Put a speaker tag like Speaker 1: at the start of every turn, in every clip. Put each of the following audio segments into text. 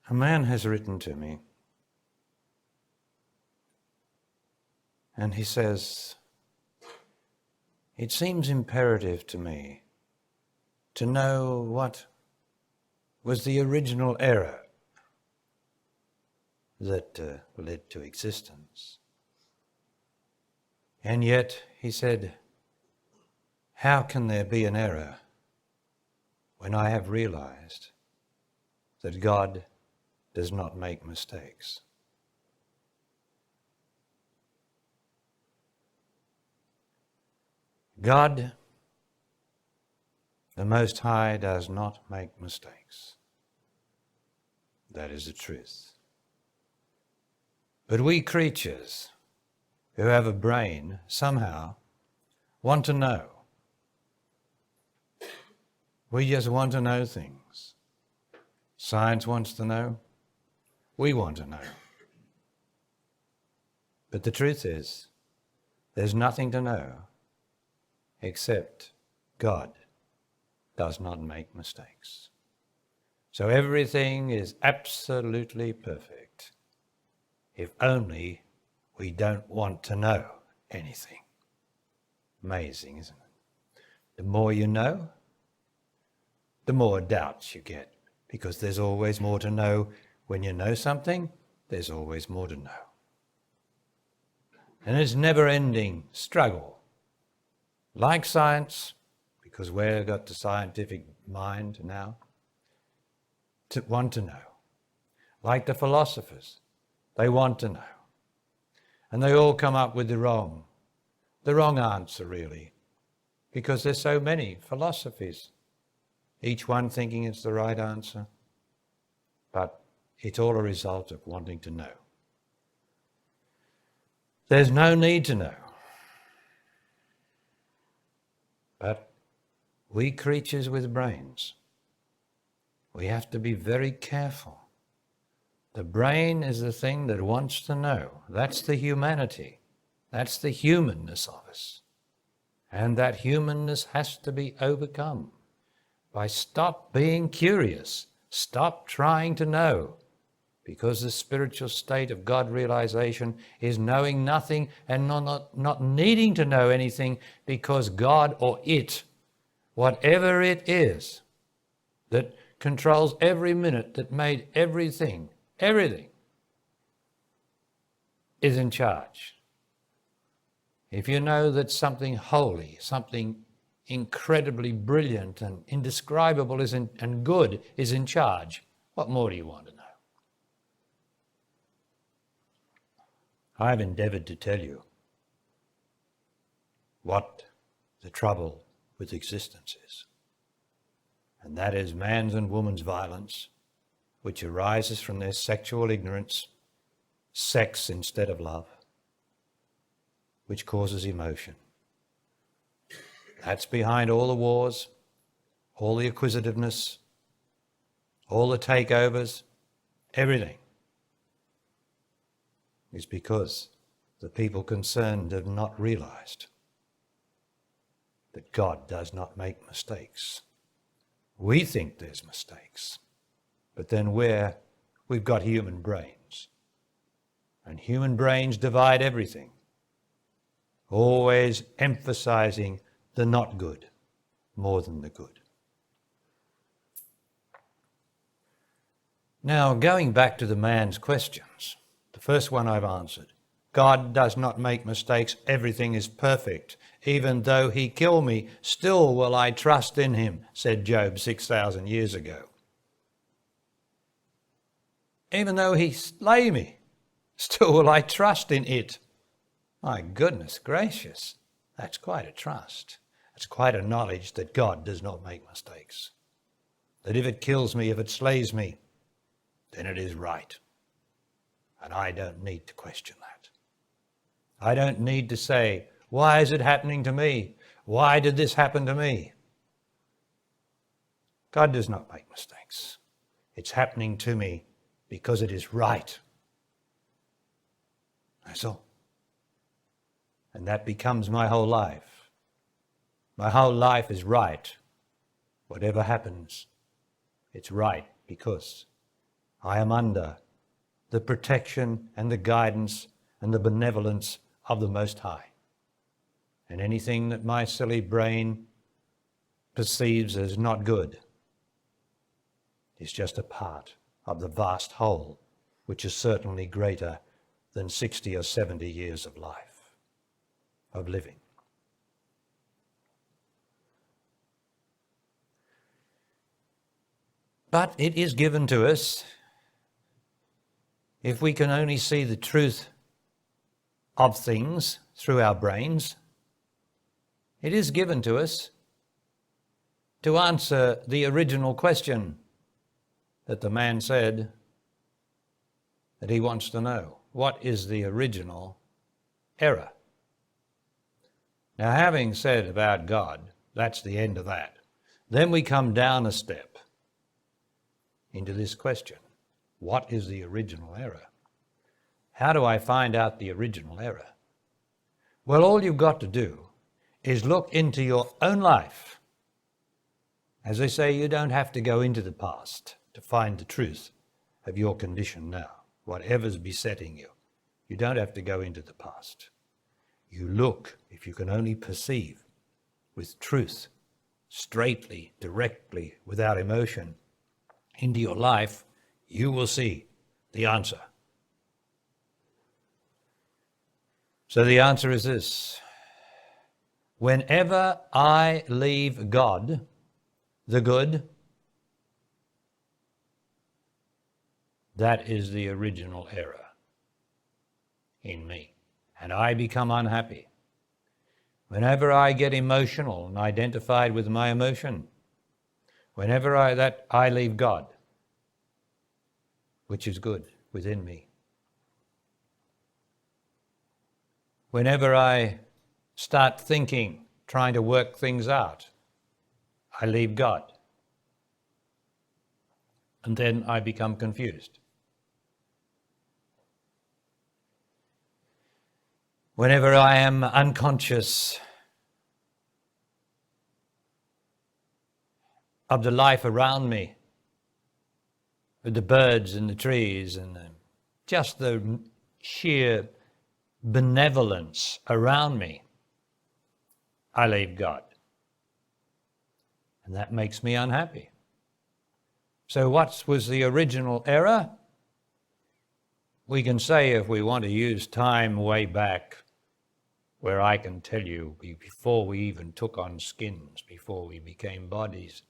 Speaker 1: A man has written to me and he says, "It seems imperative to me to know what was the original error that led to existence." And yet, he said, "How can there be an error when I have realized that God does not make mistakes?" God, the Most High, does not make mistakes. That is the truth. But we creatures who have a brain somehow want to know. We just want to know things. Science wants to know. We want to know. But the truth is, there's nothing to know except God does not make mistakes. So everything is absolutely perfect, if only we don't want to know anything. Amazing, isn't it? The more you know, the more doubts you get, because there's always more to know. When you know something, there's always more to know. And it's a never-ending struggle. Like science, because we've got the scientific mind now, to want to know. Like the philosophers, they want to know. And they all come up with the wrong answer, really, because there's so many philosophies, each one thinking it's the right answer, but it's all a result of wanting to know. There's no need to know. But we creatures with brains, we have to be very careful. The brain is the thing that wants to know. That's the humanity. That's the humanness of us. And that humanness has to be overcome by stop being curious, stop trying to know, because the spiritual state of God realization is knowing nothing and not needing to know anything, because God or it, whatever it is that controls every minute, that made everything is in charge. If you know that something holy, something incredibly brilliant and indescribable and good is in charge, what more do you want to know? I've endeavoured to tell you what the trouble with existence is. And that is man's and woman's violence, which arises from their sexual ignorance, sex instead of love, which causes emotion. That's behind all the wars, all the acquisitiveness, all the takeovers, everything. Is because the people concerned have not realized that God does not make mistakes. We think there's mistakes, but then we've got human brains, and human brains divide everything, always emphasizing the not good more than the good. Now, going back to the man's questions, the first one I've answered. God does not make mistakes. Everything is perfect. Even though he kill me, still will I trust in him, said Job 6,000 years ago. Even though he slay me, still will I trust in it. My goodness gracious, that's quite a trust. That's quite a knowledge that God does not make mistakes. That if it kills me, if it slays me, then it is right. And I don't need to question that. I don't need to say, why is it happening to me? Why did this happen to me? God does not make mistakes. It's happening to me because it is right. That's all. And that becomes my whole life. My whole life is right. Whatever happens, it's right because I am under the protection and the guidance and the benevolence of the Most High. And anything that my silly brain perceives as not good is just a part of the vast whole, which is certainly greater than 60 or 70 years of life, of living. But it is given to us, if we can only see the truth of things through our brains, it is given to us to answer the original question that the man said that he wants to know. What is the original error? Now, having said about God, that's the end of that. Then we come down a step into this question. What is the original error? How do I find out the original error? Well, all you've got to do is look into your own life. As I say, you don't have to go into the past to find the truth of your condition now, whatever's besetting you. You don't have to go into the past. You look, if you can only perceive, with truth, straightly, directly, without emotion, into your life, you will see the answer. So the answer is this: whenever I leave God, the good, that is the original error in me, and I become unhappy. Whenever I get emotional and identified with my emotion, whenever I leave God, which is good within me. Whenever I start thinking, trying to work things out, I leave God. And then I become confused. Whenever I am unconscious of the life around me, with the birds and the trees and just the sheer benevolence around me, I leave God. And that makes me unhappy. So what was the original error? We can say, if we want to use time way back, where I can tell you, before we even took on skins, before we became bodies,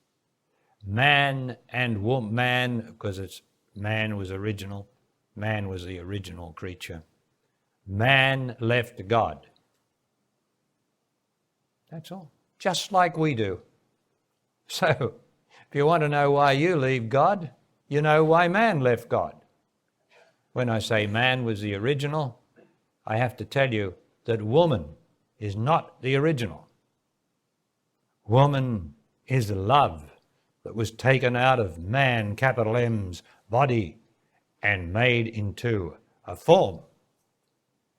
Speaker 1: man and woman, because man was original, man was the original creature. Man left God. That's all. Just like we do. So, if you want to know why you leave God, you know why man left God. When I say man was the original, I have to tell you that woman is not the original. Woman is the love that was taken out of man, capital M's, body, and made into a form,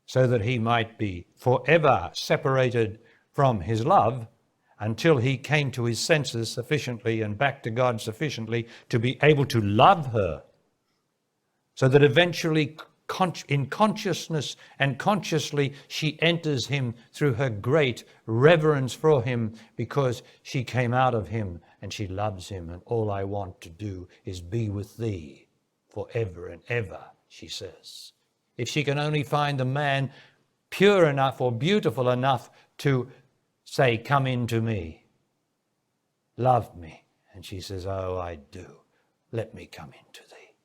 Speaker 1: so that he might be forever separated from his love until he came to his senses sufficiently and back to God sufficiently to be able to love her, so that eventually in consciousness and consciously she enters him through her great reverence for him, because she came out of him and she loves him, and all I want to do is be with thee forever and ever, she says. If she can only find the man pure enough or beautiful enough to say, come into me, love me. And she says, oh, I do. Let me come into thee.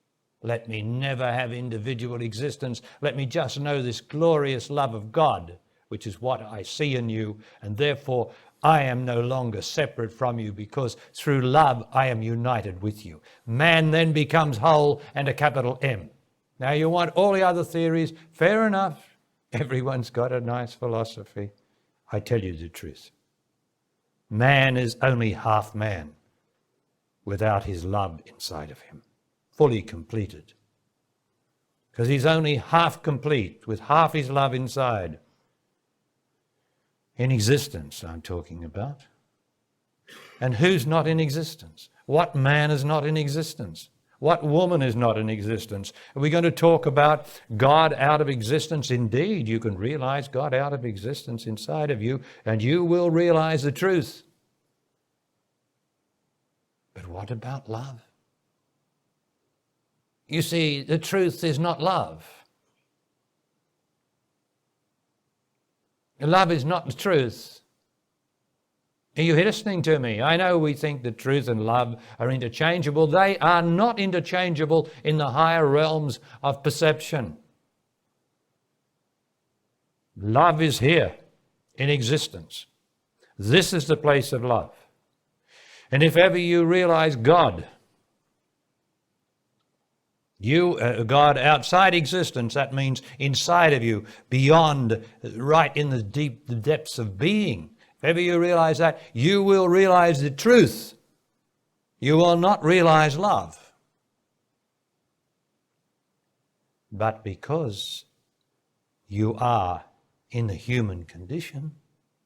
Speaker 1: Let me never have individual existence. Let me just know this glorious love of God, which is what I see in you. And therefore, I am no longer separate from you, because through love, I am united with you. Man then becomes whole and a capital M. Now, you want all the other theories? Fair enough. Everyone's got a nice philosophy. I tell you the truth. Man is only half man without his love inside of him, fully completed. Because he's only half complete with half his love inside. In existence, I'm talking about. And who's not in existence? What man is not in existence? What woman is not in existence? Are we going to talk about God out of existence? Indeed, you can realize God out of existence inside of you, and you will realize the truth. But what about love? You see, the truth is not love. Love is not the truth. Are you listening to me? I know we think that truth and love are interchangeable. They are not interchangeable in the higher realms of perception. Love is here in existence. This is the place of love. And if ever you realize God, God outside existence, that means inside of you, beyond, right in the depths of being. If ever you realize that, you will realize the truth. You will not realize love. But because you are in the human condition,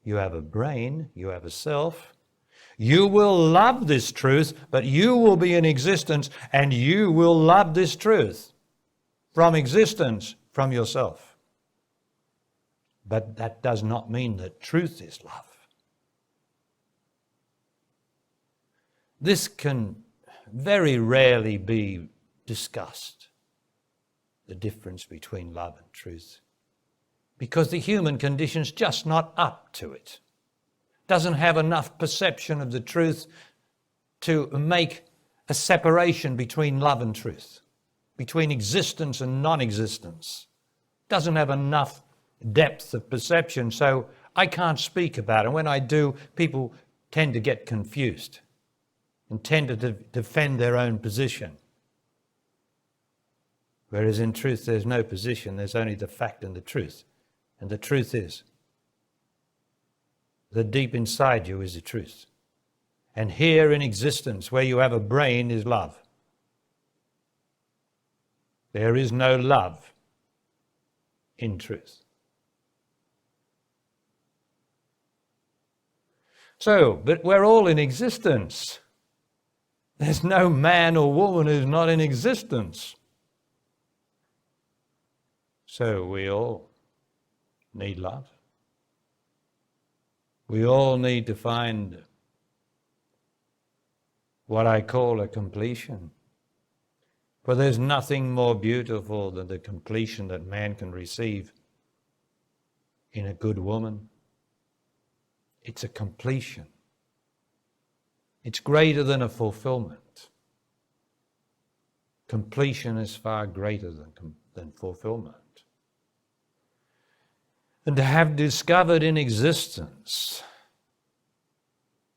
Speaker 1: you have a brain, you have a self, you will love this truth, but you will be in existence and you will love this truth from existence, from yourself. But that does not mean that truth is love. This can very rarely be discussed, the difference between love and truth, because the human condition's just not up to it. Doesn't have enough perception of the truth to make a separation between love and truth, between existence and non-existence. Doesn't have enough depth of perception, so I can't speak about it. When I do, people tend to get confused and tend to defend their own position. Whereas in truth, there's no position, there's only the fact and the truth. And the truth is that deep inside you is the truth. And here in existence, where you have a brain, is love. There is no love in truth. So, but we're all in existence. There's no man or woman who's not in existence. So we all need love. We all need to find what I call a completion. For there's nothing more beautiful than the completion that man can receive in a good woman. It's a completion. It's greater than a fulfillment. Completion is far greater than fulfillment. And to have discovered in existence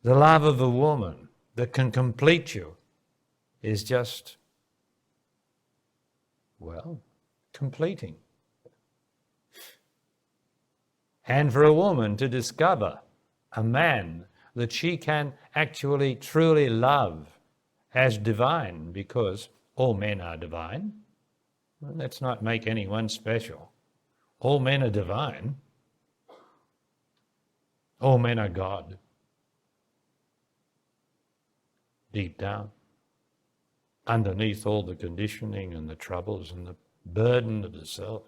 Speaker 1: the love of a woman that can complete you is just, well, completing. And for a woman to discover a man that she can actually truly love as divine, because all men are divine. Well, let's not make anyone special. All men are divine. All men are God. Deep down, underneath all the conditioning and the troubles and the burden of the self.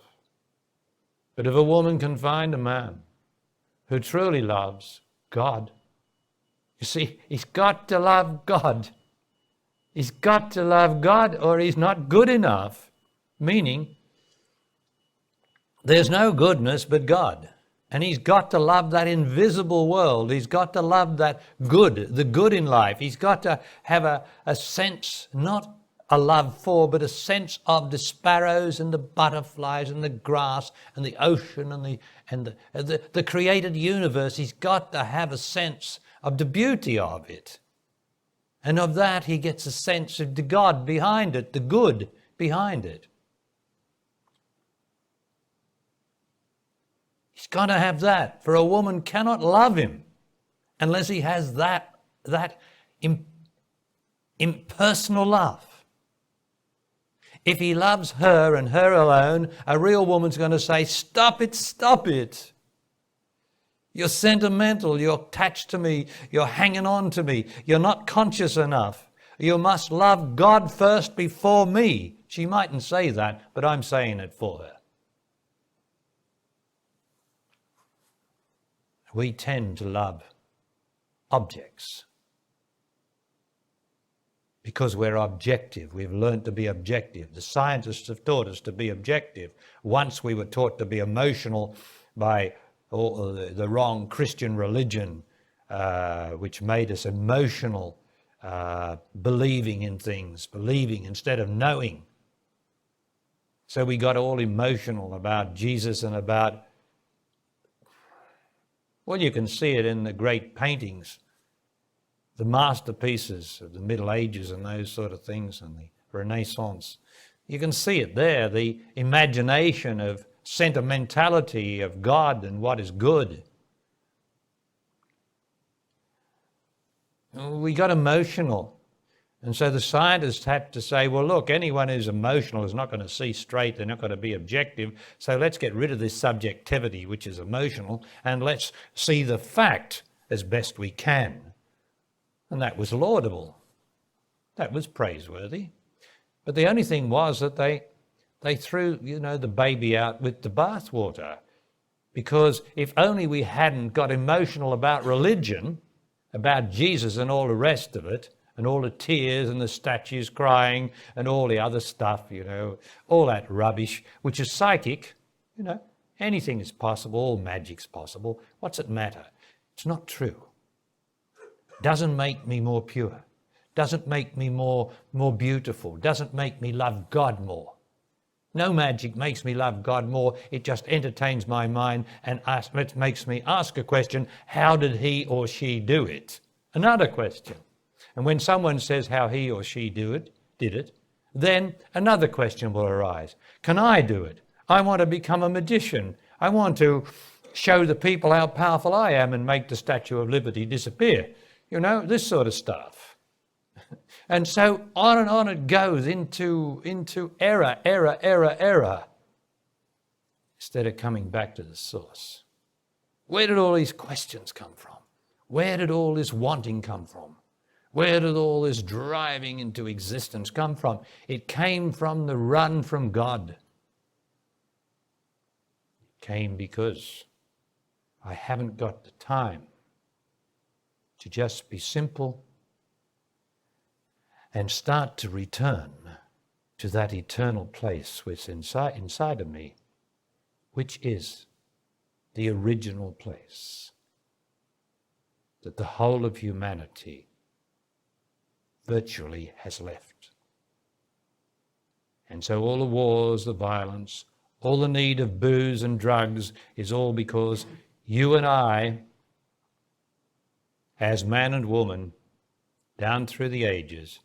Speaker 1: But if a woman can find a man who truly loves God, you see, he's got to love God. He's got to love God or he's not good enough, meaning there's no goodness but God. And he's got to love that invisible world. He's got to love that good, the good in life. He's got to have a sense, not a love for, but a sense of the sparrows and the butterflies and the grass and the ocean and the created universe. He's got to have a sense of the beauty of it. And of that he gets a sense of the God behind it, the good behind it. He's got to have that, for a woman cannot love him unless he has that impersonal love. If he loves her and her alone, a real woman's going to say, stop it, stop it. You're sentimental, you're attached to me, you're hanging on to me, you're not conscious enough. You must love God first before me. She mightn't say that, but I'm saying it for her. We tend to love objects because we're objective. We've learned to be objective. The scientists have taught us to be objective. Once we were taught to be emotional by the wrong Christian religion, which made us emotional, believing in things, believing instead of knowing. So we got all emotional about Jesus and about, well, you can see it in the great paintings, the masterpieces of the Middle Ages and those sort of things, and the Renaissance. You can see it there, the imagination of sentimentality of God and what is good. We got emotional. And so the scientists had to say, well, look, anyone who's emotional is not going to see straight, they're not going to be objective, so let's get rid of this subjectivity, which is emotional, and let's see the fact as best we can. And that was laudable. That was praiseworthy. But the only thing was that they threw, the baby out with the bathwater. Because if only we hadn't got emotional about religion, about Jesus and all the rest of it, and all the tears and the statues crying and all the other stuff, all that rubbish, which is psychic, anything is possible, all magic's possible. What's it matter? It's not true. Doesn't make me more pure. Doesn't make me more beautiful. Doesn't make me love God more. No magic makes me love God more. It just entertains my mind and it makes me ask a question, how did he or she do it? Another question. And when someone says how he or she did it, then another question will arise. Can I do it? I want to become a magician. I want to show the people how powerful I am and make the Statue of Liberty disappear. This sort of stuff. And so on it goes into error, instead of coming back to the source. Where did all these questions come from? Where did all this wanting come from? Where did all this driving into existence come from? It came from the run from God. It came because I haven't got the time to just be simple and start to return to that eternal place which is inside of me, which is the original place that the whole of humanity virtually has left. And so all the wars, the violence, all the need of booze and drugs is all because you and I, as man and woman, down through the ages,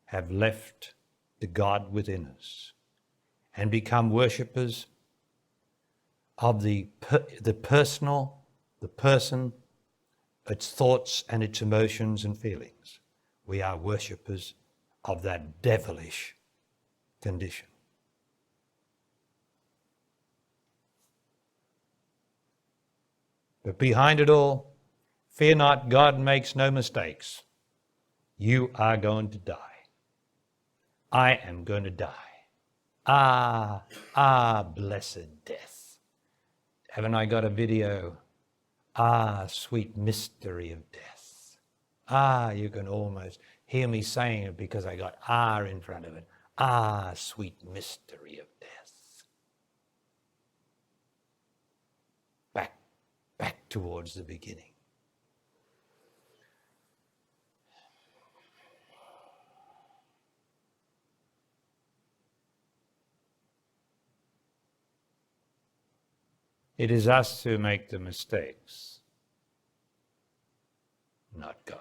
Speaker 1: have left the God within us and become worshippers of the person, its thoughts and its emotions and feelings. We are worshippers of that devilish condition. But behind it all, fear not, God makes no mistakes. You are going to die. I am going to die. Blessed death. Haven't I got a video? Sweet mystery of death. You can almost hear me saying it because I got in front of it. Sweet mystery of death. Back towards the beginning. It is us who make the mistakes, not God.